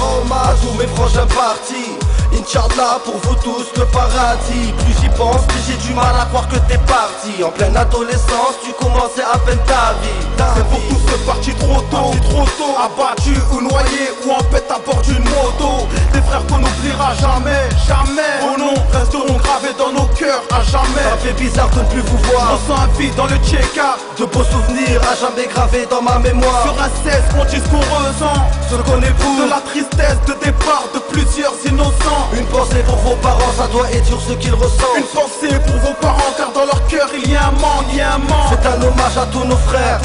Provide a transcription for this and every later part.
Hommage à tous mes frangins partis. Inch'Allah pour vous tous le paradis. Plus j'y pense, plus j'ai du mal à croire que t'es parti. En pleine adolescence, tu commençais à peine ta vie. C'est pour tous ceux partis trop tôt, abattus ou noyés ou en pète à bord d'une moto. Des frères qu'on n'oubliera jamais, jamais. Vos noms resteront gravés dans nos cœurs à jamais. Ça fait bizarre de ne plus vous voir. Je ressens un vide dans le check-up. De beaux souvenirs à jamais gravés dans ma mémoire. Sur un 16, on dit ce qu'on ressent. Ce qu'on éprouve, de la tristesse de départ de plusieurs innocents. Une pensée pour vos parents, ça doit édure ce qu'ils ressentent. Une pensée pour vos parents, car dans leur cœur il y a un manque, C'est un hommage à tous nos frères,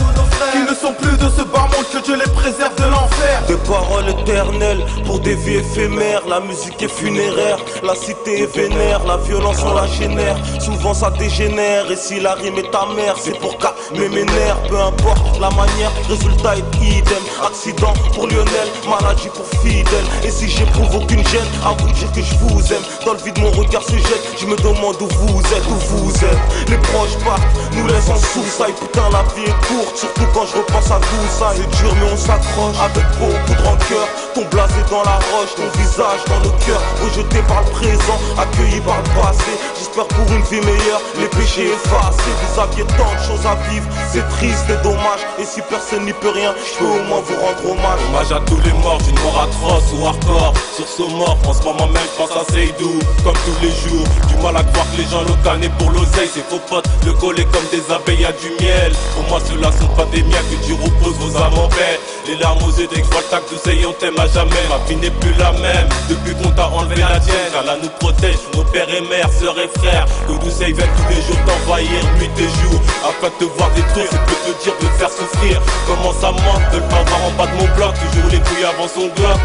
qui ne sont plus de ce bas monde, que Dieu les préserve de l'enfer. Des paroles éternelles pour des vies éphémères. La musique est funéraire, la cité est vénère. La violence on la génère, souvent ça dégénère. Et si la rime est ta mère, c'est pour calmer mes nerfs. Peu importe la manière, résultat est idem. Accident pour Lionel, maladie pour Fidèle. Et si j'éprouve aucune gêne, à vous dire que je vous aime. Dans le vide mon regard se jette, je me demande où vous êtes. Les proches partent, nous laissent en sous-saille. Putain la vie est courte, surtout quand je repense à tout ça. C'est dur mais on s'accroche, avec beaucoup de rancœur. Ton blasé dans la roche, ton visage dans nos cœurs. Rejeté par le présent, accueilli par le passé. J'espère pour une vie meilleure, les péchés effacés. Vous aviez tant de choses à vivre, c'est triste et dommage. Et si personne n'y peut rien, je peux au moins vous rendre hommage. Hommage à tous les morts d'une mort atroce ou hardcore. Sur ce mort, en ce moment même je pense à Seydou. Comme tous les jours, du mal à croire que les gens l'ont tanné pour l'oseille. Ses faux potes le coller comme des abeilles à du miel. Pour moi ceux-là sont pas des miens, que Dieu repose vos âmes en paix. Les larmes aux yeux dès que je vois le tac d'oseille, on t'aime à jamais. Ma vie n'est plus la même, depuis qu'on t'a enlevé la tienne. Car là nous protège, nos pères et mères, sœurs et frères. Que d'oseille viennent tous les jours t'envahir, nuit et jour. Afin de te voir détruire, c'est peu te dire de te faire souffrir. Comment ça manque de le pas voir en bas de mon bloc. Toujours les couilles avant son glock.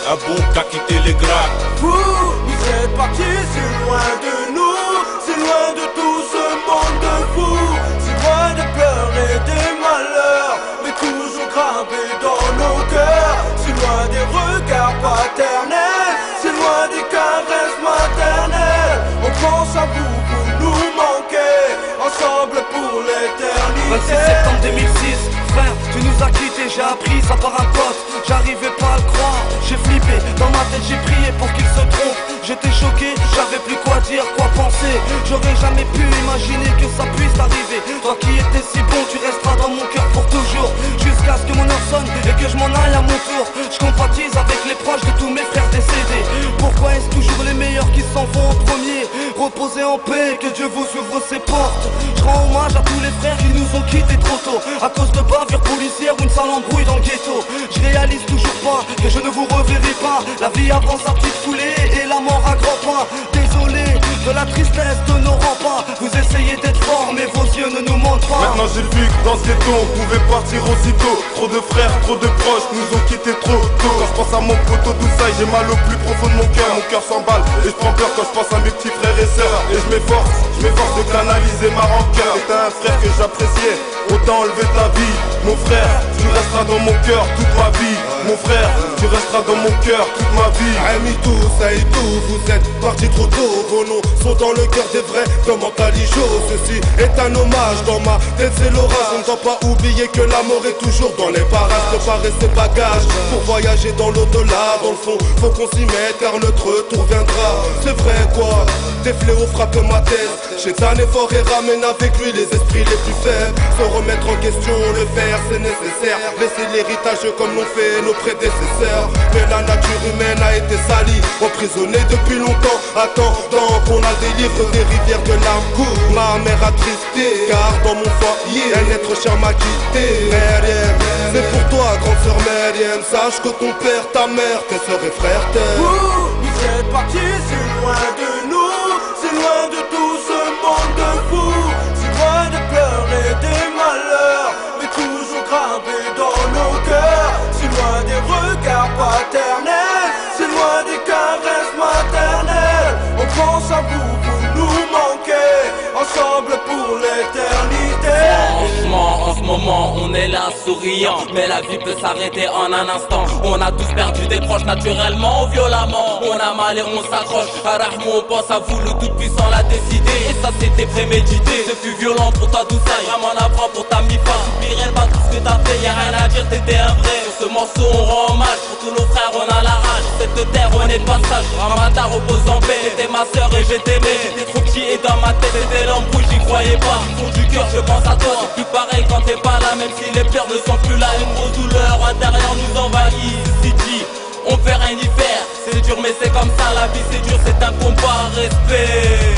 Un bon qu'a quitté les grattes. Vous êtes partis si loin de nous, si loin de tout ce monde de fous, si loin de pleurer des malheurs, mais toujours gravés dans nos cœurs, si loin des regards paternels, si loin des caresses maternelles. On pense à vous, vous nous manquez, ensemble pour l'éternité. 26 septembre 2006, frère, tu nous as quittés, j'ai appris ça par un pote. J'arrivais pas à le croire, j'ai flippé, dans ma tête j'ai prié pour qu'il se trompe. J'étais choqué, j'avais plus quoi dire, quoi penser. J'aurais jamais pu imaginer que ça puisse arriver. Toi qui étais si bon, tu resteras dans mon cœur pour toujours. Jusqu'à ce que mon heure sonne et que je m'en aille à mon tour. Je compatis avec les proches de tous mes frères décédés. Pourquoi est-ce toujours les meilleurs qui s'en vont en premier? Reposez en paix, que Dieu vous ouvre ses portes. Je rends hommage à tous les frères qui nous ont quittés trop tôt, à cause de bavures policières ou une sale embrouille dans le ghetto. Je réalise toujours pas que je ne vous reverrai pas. La vie avance à petite foulée et la mort à grands pas. Désolé de la tristesse de nos remparts. Vous essayez d'être fort mais vos yeux ne nous mentent pas. Maintenant j'ai vu que dans ce ghetto on pouvait partir aussitôt. Trop de frères, trop de proches nous ont quittés trop tôt. Quand je pense à mon poteau d'Oussaï, j'ai mal au plus profond de mon cœur s'emballe. Et je prends peur quand je pense à mes petits frères et sœurs. Et je m'efforce de canaliser ma rancœur. T'es un frère que j'appréciais, autant enlever ta vie. Mon frère, tu resteras dans mon cœur toute ma vie. Mon frère, tu resteras dans mon cœur toute ma vie. Amis tous, tout, vous êtes partis trop tôt. Vos noms sont dans le cœur des vrais, dans Mentalijo. Ceci est un hommage, dans ma tête c'est l'orage. On ne doit pas oublier que l'amour est toujours dans les parages. Préparer ses bagages pour voyager dans l'au-delà. Dans le fond, faut qu'on s'y mette car notre retour viendra. C'est vrai quoi, des fléaux frappent ma tête. J'ai un effort et ramène avec lui les esprits les plus faibles. Se remettre en question, le faire c'est nécessaire. Laisser l'héritage comme l'ont fait nos prédécesseurs. Mais la nature humaine a été salie, emprisonnée depuis longtemps, attendant qu'on la délivre des rivières de larmes courent. Ma mère attristé, car dans mon foyer un être cher m'a quitté. Myriam, c'est pour toi grande sœur Myriam. Sache que ton père, ta mère, tes sœurs et frères t'aiment. Vous êtes partis si loin de nous, si loin de tout ce monde de fous, si loin de pleurer des malheurs, mais toujours gravés dans nos cœurs, si loin des regards paternels, si loin des caresses maternelles. On pense à vous, vous nous manquez, ensemble pour l'éternité. Franchement, en ce moment, on on est là souriant, mais la vie peut s'arrêter en un instant. On a tous perdu des proches naturellement ou violemment. On a mal et on s'accroche, à Rahmou on pense à vous, le tout-puissant l'a décidé. Et ça c'était prémédité, ce fut violent pour toi Doussaï, vraiment navrant pour ta mi-fa. J'oublierai pas tout ce que t'as fait, y'a rien à dire, t'étais un vrai. Sur ce morceau on rend hommage, pour tous nos frères on a la rage. Cette terre on est de passage, Ramada repose en paix. T'étais ma soeur et je t'aimais, j'étais trop petit et dans ma tête c'était l'embrouille, j'y croyais pas. Du fond du cœur je pense à toi, c'est plus pareil quand t'es pas là. Même si les pleurs ne sont plus là, une grosse douleur intérieure nous envahit. City, on peut rien y faire, c'est dur mais c'est comme ça, la vie c'est dur, c'est un combat, respect.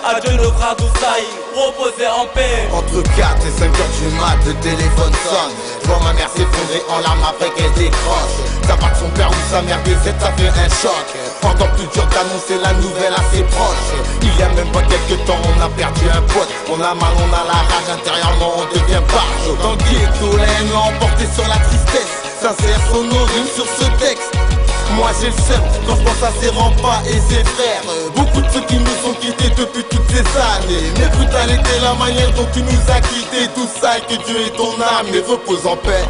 Adieu nos frères Doussaï, reposez en paix. Entre 4 et 5 heures du mat, le téléphone sonne. Je vois ma mère s'effondrer en larmes après qu'elle décroche. Ça part de son père ou sa mère décède, ça fait un choc. Encore plus dur d'annoncer la nouvelle à ses proches. Il y a même pas quelques temps, on a perdu un pote. On a mal, on a la rage, intérieurement on devient barge. Dans le ghetto, la haine emportée sur la tristesse. Sincère son rime sur ce texte. Moi j'ai le seum quand je pense à ses remparts et ses frères. Beaucoup de ceux qui nous ont quittés depuis toutes ces années. Mais brutalité, la manière dont tu nous as quittés. Tout ça, que Dieu ait ton âme et repose en paix.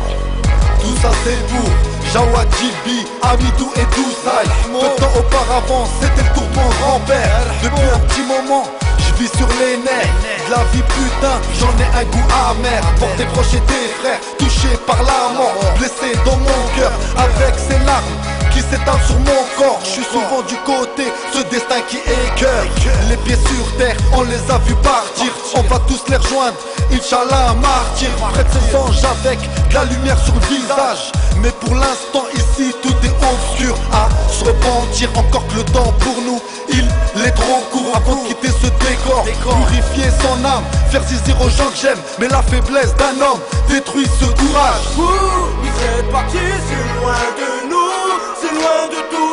Tout ça c'est vous, Jawad, Jibi, Amidou et Doussaï. Peu de temps auparavant, c'était le tour de mon grand-père. Depuis un petit moment, je vis sur les nerfs. De la vie putain, j'en ai un goût amer. Pour tes proches et tes frères, touchés par la mort, blessés dans mon cœur avec ces larmes qui s'étalent sur mon corps. Je suis souvent du côté, ce destin qui écœure. Les pieds sur terre, on les a vus partir. On va tous les rejoindre, Inch'Allah, martyr. Près de ces anges avec de la lumière sur le visage. Mais pour l'instant ici tout est obscur. À se repentir, encore que le temps pour nous il est trop court. Avant de quitter ce décor, purifier son âme, faire zizir aux gens que j'aime. Mais la faiblesse d'un homme détruit ce courage. Vous êtes partis si loin de nous, si loin de tout